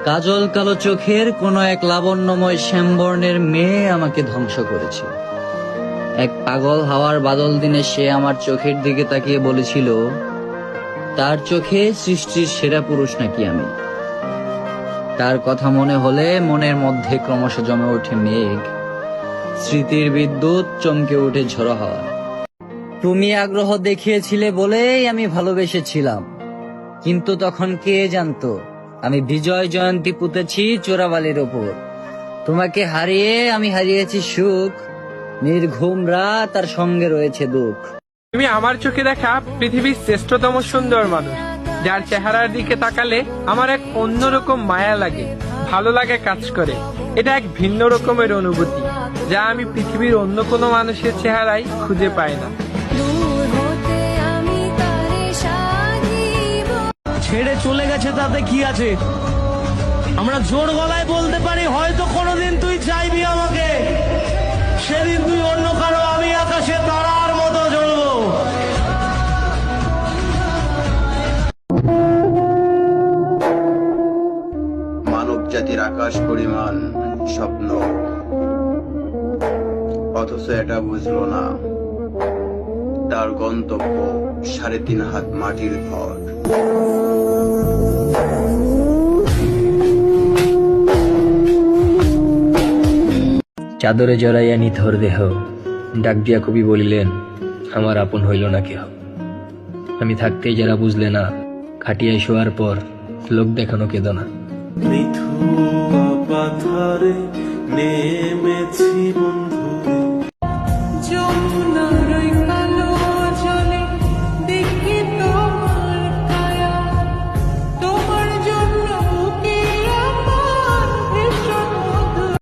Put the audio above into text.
কাজল কালো চোখের কোন এক লাবণ্যময় শ্যামবর্ণের মেয়ে আমাকে ধ্বংস করেছে। এক পাগল হাওয়ার বাদল দিনে সে আমার চোখের দিকে তাকিয়ে বলেছিল, তার চোখে সৃষ্টির সেরা পুরুষ নাকি আমি। তার কথা মনে হলে মনের মধ্যে ক্রমশ জমে ওঠে মেঘ, স্মৃতির বিদ্যুৎ চমকে ওঠে ঝড়ো হাওয়া। তুমি আগ্রহ দেখিয়েছিলে বলেই আমি ভালোবেসেছিলাম, কিন্তু তখন কে জানতো আমি বিজয় জয়ন্তী পুঁতেছি চোরাবালির ওপর। তোমাকে হারিয়ে আমি হারিয়েছি সুখ, নির্ঘুম রাত আর সঙ্গে রয়েছে দুঃখ। তুমি আমার চোখে দেখা পৃথিবীর শ্রেষ্ঠতম সুন্দর মানুষ, যার চেহারার দিকে তাকালে আমার এক অন্যরকম মায়া লাগে, ভালো লাগে কাজ করে। এটা এক ভিন্ন রকমের অনুভূতি, যা আমি পৃথিবীর অন্য কোনো মানুষের চেহারায় খুঁজে পাই না। ছেড়ে চলে গেছে তাতে কি আছে? আমরা জোর গলায় বলতে পারি, হয়তো কোনোদিন তুই চাইবি আমাকে, সেদিন তুই অন্য কারো, আমি আকাশে তারার মতো জ্বলবো। মানব জাতির আকাশ পরিমাণ স্বপ্ন, অথচ এটা বুঝলো না তার গন্তব্য 3.5 হাত মাটির ঘর। চাদরে জড়াইয়া নিথর দেহ, ডাক দিয়া কবি বলিলেন, আমার আপন হইল না কেহ। আমি থাকতেই যারা বুঝলে না, খাটিয়ায় শোয়ার পর লোক দেখানো কেদনা। নেমেছি বন্ধু